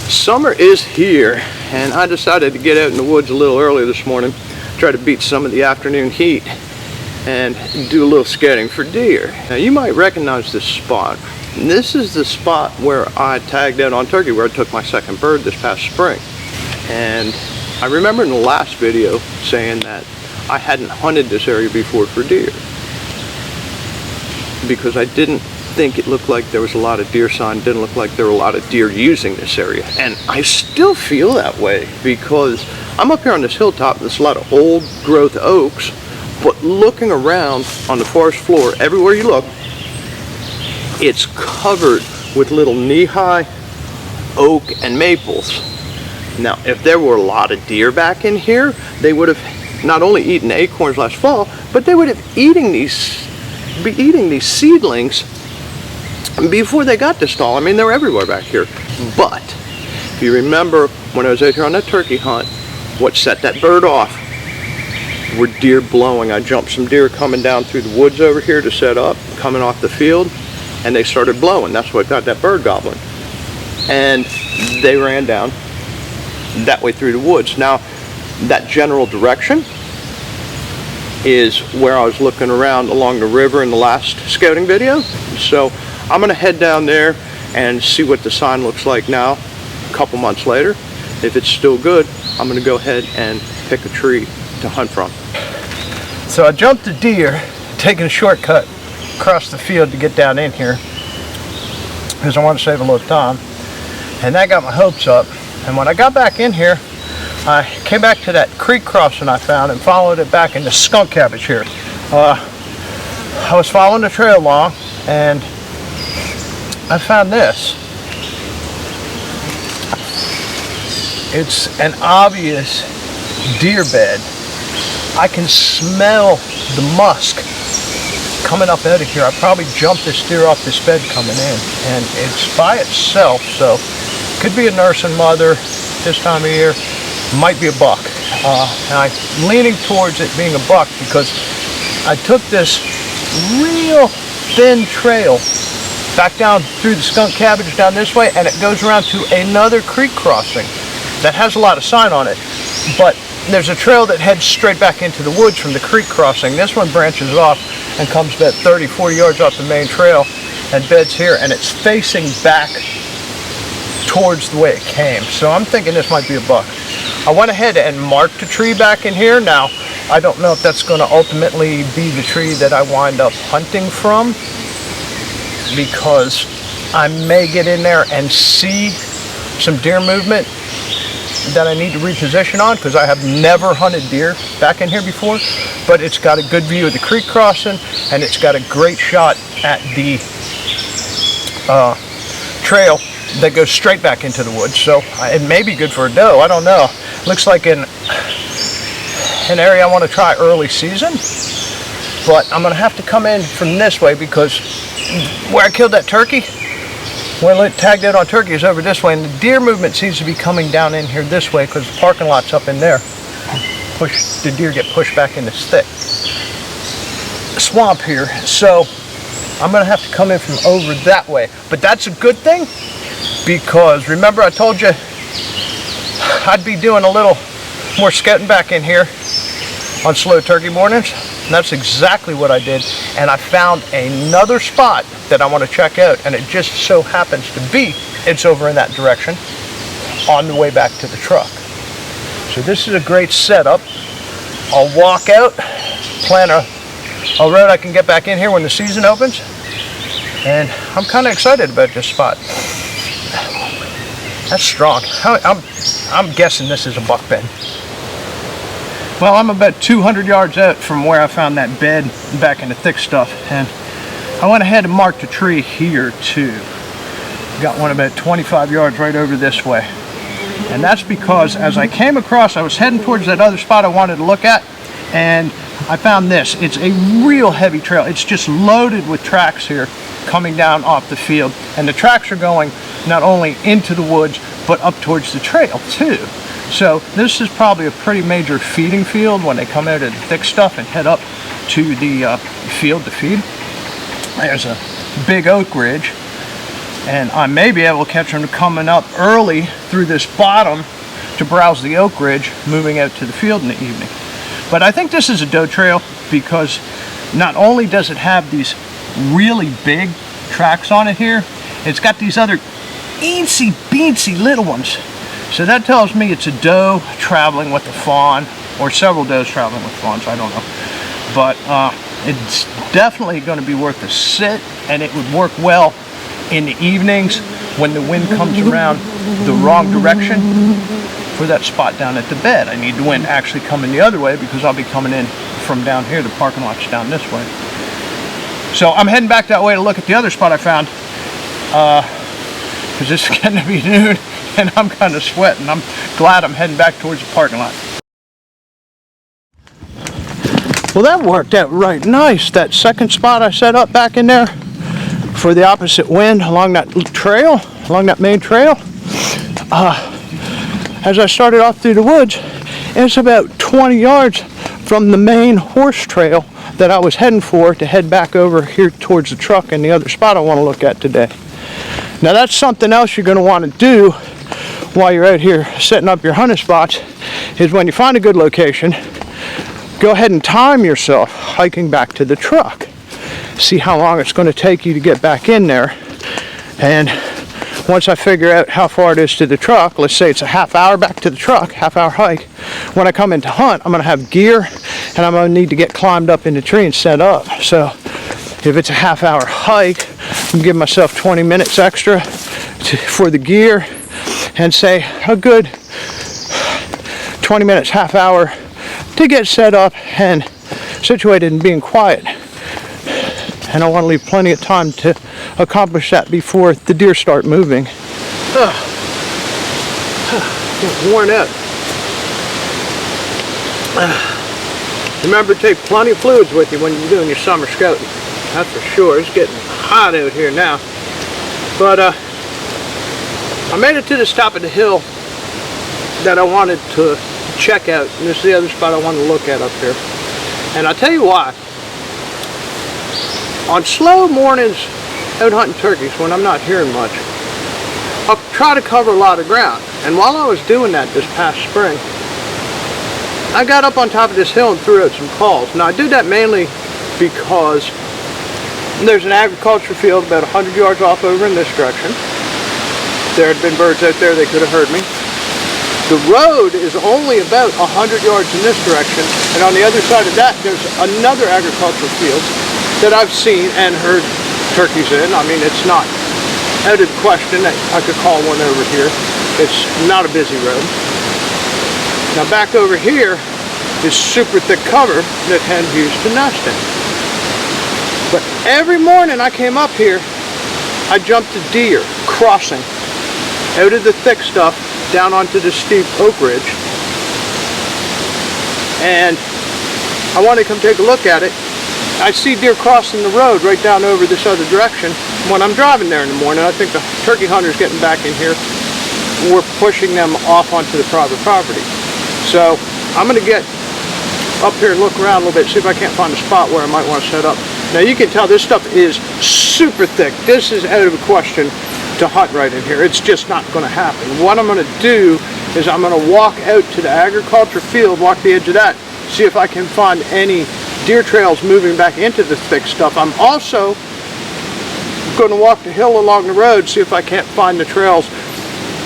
Summer is here, and I decided to get out in the woods a little early this morning, try to beat some of the afternoon heat and do a little scouting for deer. Now you might recognize this spot. This is the spot where I tagged out on turkey, where I took my second bird this past spring. And I remember in the last video saying that I hadn't hunted this area before for deer because I didn't think it looked like there was a lot of deer sign, didn't look like there were a lot of deer using this area. And I still feel that way because I'm up here on this hilltop, there's a lot of old growth oaks, but looking around on the forest floor, everywhere you look, it's covered with little knee-high oak and maples. Now, if there were a lot of deer back in here, they would have not only eaten acorns last fall, but they would have be eating these seedlings before they got this tall. I mean, they're everywhere back here. But if you remember when I was out here on that turkey hunt, what set that bird off were deer blowing. I jumped some deer coming down through the woods over here to set up, coming off the field, and they started blowing. That's what got that bird gobbling. And they ran down that way through the woods. Now, that general direction is where I was looking around along the river in the last scouting video. So I'm gonna head down there and see what the sign looks like now, a couple months later. If it's still good, I'm gonna go ahead and pick a tree to hunt from. So I jumped a deer, taking a shortcut across the field to get down in here because I want to save a little time. And that got my hopes up. And when I got back in here, I came back to that creek crossing I found and followed it back into skunk cabbage here. I was following the trail along and I found this. It's an obvious deer bed. I can smell the musk coming up out of here. I probably jumped this deer off this bed coming in, and it's by itself, so could be a nursing mother this time of year, might be a buck. And I'm leaning towards it being a buck because I took this real thin trail back down through the skunk cabbage down this way, and it goes around to another creek crossing that has a lot of sign on it, but there's a trail that heads straight back into the woods from the creek crossing. This one branches off and comes about 30-40 yards off the main trail and beds here, and it's facing back towards the way it came. So I'm thinking this might be a buck. I went ahead and marked a tree back in here. Now, I don't know if that's going to ultimately be the tree that I wind up hunting from, because I may get in there and see some deer movement that I need to reposition on, because I have never hunted deer back in here before. But it's got a good view of the creek crossing, and it's got a great shot at the trail that goes straight back into the woods. So it may be good for a doe. I don't know. Looks like an area I want to try early season, but I'm going to have to come in from this way because where I killed that turkey, where I tagged out on turkey, is over this way, and the deer movement seems to be coming down in here this way because the parking lot's up in there. The deer get pushed back in this thick swamp here, so I'm going to have to come in from over that way. But that's a good thing, because remember I told you I'd be doing a little more scouting back in here on slow turkey mornings. And that's exactly what I did, and I found another spot that I want to check out, and it just so happens to be it's over in that direction on the way back to the truck. So this is a great setup. I'll walk out, plan a road I can get back in here when the season opens, and I'm kind of excited about this spot. That's strong. I'm guessing this is a buck bed. Well, I'm about 200 yards out from where I found that bed back in the thick stuff, and I went ahead and marked a tree here too. Got one about 25 yards right over this way. And that's because as I came across, I was heading towards that other spot I wanted to look at, and I found this. It's a real heavy trail. It's just loaded with tracks here coming down off the field, and the tracks are going not only into the woods but up towards the trail too. So this is probably a pretty major feeding field when they come out of the thick stuff and head up to the field to feed. There's a big oak ridge, and I may be able to catch them coming up early through this bottom to browse the oak ridge, moving out to the field in the evening. But I think this is a doe trail because not only does it have these really big tracks on it here, it's got these other eensy beensy little ones. So that tells me it's a doe traveling with a fawn, or several does traveling with fawns, I don't know. But it's definitely going to be worth a sit, and it would work well in the evenings when the wind comes around the wrong direction for that spot down at the bed. I need the wind actually coming the other way because I'll be coming in from down here. The parking lot's down this way. So I'm heading back that way to look at the other spot I found, because it's getting to be noon and I'm kind of sweating. I'm glad I'm heading back towards the parking lot. Well, that worked out right nice. That second spot I set up back in there for the opposite wind along that trail, along that main trail. As I started off through the woods, it's about 20 yards from the main horse trail that I was heading for to head back over here towards the truck and the other spot I want to look at today. Now that's something else you're going to want to do while you're out here setting up your hunting spots, is when you find a good location, go ahead and time yourself hiking back to the truck. See how long it's going to take you to get back in there. And once I figure out how far it is to the truck, let's say it's a half hour back to the truck, half-hour hike, when I come in to hunt, I'm going to have gear and I'm going to need to get climbed up in the tree and set up. So if it's a half-hour hike, I'm giving myself 20 minutes extra for the gear, and say a good 20 minutes, half hour to get set up and situated and being quiet. And I want to leave plenty of time to accomplish that before the deer start moving. Get worn out. Remember to take plenty of fluids with you when you're doing your summer scouting. That's for sure. It's getting hot out here now. But I made it to the top of the hill that I wanted to check out. And this is the other spot I wanted to look at up here. And I'll tell you why. On slow mornings out hunting turkeys, when I'm not hearing much, I'll try to cover a lot of ground. And while I was doing that this past spring, I got up on top of this hill and threw out some calls. Now I do that mainly because there's an agriculture field about 100 yards off over in this direction. There had been birds out there, they could have heard me. The road is only about 100 yards in this direction, and on the other side of that there's another agricultural field that I've seen and heard turkeys in. I mean, it's not out of the question that I could call one over here. It's not a busy road. Now back over here is super thick cover that hens used to nest in. But every morning I came up here, I jumped a deer crossing out of the thick stuff down onto the steep oak ridge. And I wanted to come take a look at it. I see deer crossing the road right down over this other direction when I'm driving there in the morning. I think the turkey hunters getting back in here, we're pushing them off onto the private property. So I'm going to get up here and look around a little bit, see if I can't find a spot where I might want to set up. Now you can tell this stuff is super thick. This is out of the question to hunt right in here. It's just not going to happen. What I'm going to do is I'm going to walk out to the agriculture field, walk the edge of that, see if I can find any deer trails moving back into the thick stuff. I'm also going to walk the hill along the road, see if I can't find the trails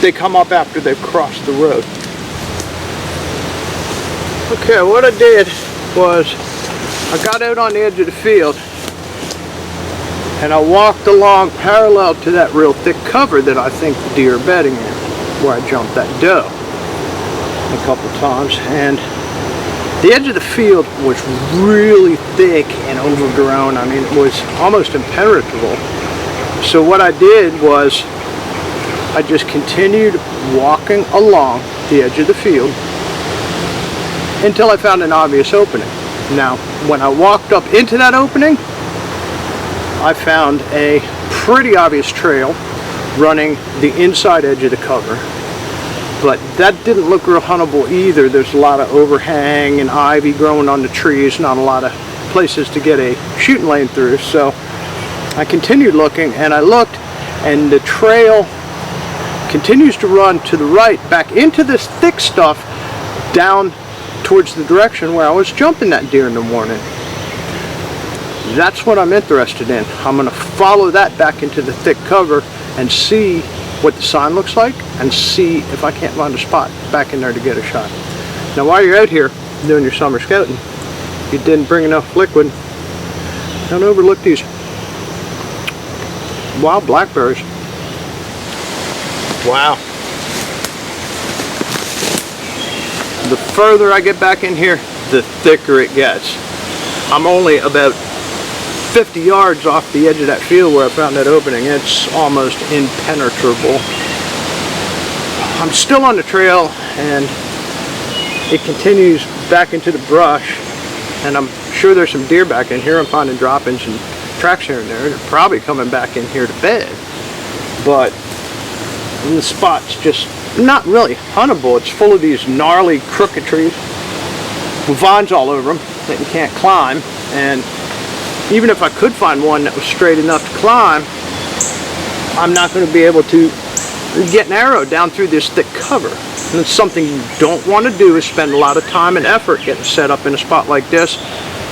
they come up after they've crossed the road. Okay, what I did was I got out on the edge of the field and I walked along parallel to that real thick cover that I think the deer are bedding in, where I jumped that doe a couple times. And the edge of the field was really thick and overgrown. I mean, it was almost impenetrable. So what I did was I just continued walking along the edge of the field until I found an obvious opening. Now, when I walked up into that opening, I found a pretty obvious trail running the inside edge of the cover. But that didn't look real huntable either. There's a lot of overhang and ivy growing on the trees, not a lot of places to get a shooting lane through. So I continued looking, and I looked and the trail continues to run to the right back into this thick stuff down towards the direction where I was jumping that deer in the morning. That's what I'm interested in. I'm going to follow that back into the thick cover and see what the sign looks like and see if I can't find a spot back in there to get a shot. Now while you're out here doing your summer scouting, if you didn't bring enough liquid, don't overlook these wild blackberries. Wow. The further I get back in here, the thicker it gets. I'm only about 50 yards off the edge of that field where I found that opening. It's almost impenetrable. I'm still on the trail and it continues back into the brush, and I'm sure there's some deer back in here. I'm finding droppings and tracks here and there. They're probably coming back in here to bed, but the spot's just not really huntable. It's full of these gnarly crooked trees with vines all over them that you can't climb, and even if I could find one that was straight enough to climb, I'm not going to be able to get an arrow down through this thick cover. And it's something you don't want to do, is spend a lot of time and effort getting set up in a spot like this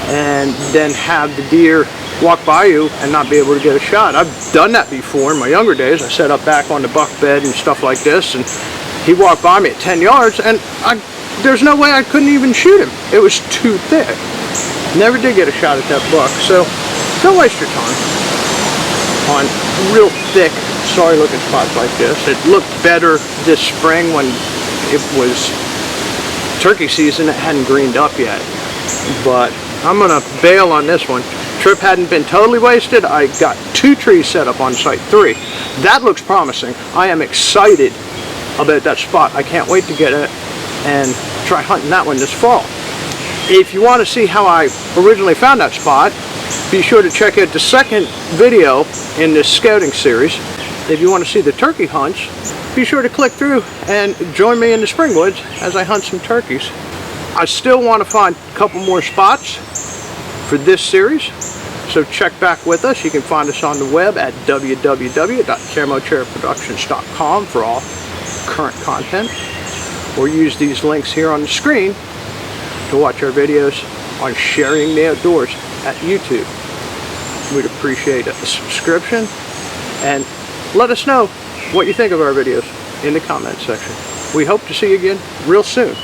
and then have the deer walk by you and not be able to get a shot. I've done that before in my younger days. I set up back on the buck bed and stuff like this, and he walked by me at 10 yards and there's no way I couldn't even shoot him. It was too thick. Never did get a shot at that buck. So don't waste your time on real thick, sorry looking spots like this. It looked better this spring when it was turkey season. It hadn't greened up yet, but I'm gonna bail on this one. Trip hadn't been totally wasted. I got 2 trees set up on site 3. That looks promising. I am excited about that spot. I can't wait to get it and try hunting that one this fall. If you want to see how I originally found that spot, be sure to check out the second video in this scouting series. If you want to see the turkey hunts, be sure to click through and join me in the spring woods as I hunt some turkeys. I still want to find a couple more spots for this series, so check back with us. You can find us on the web at www.camochairproductions.com for all current content, or use these links here on the screen to watch our videos on sharing the outdoors at YouTube. We'd appreciate a subscription, and let us know what you think of our videos in the comment section. We hope to see you again real soon.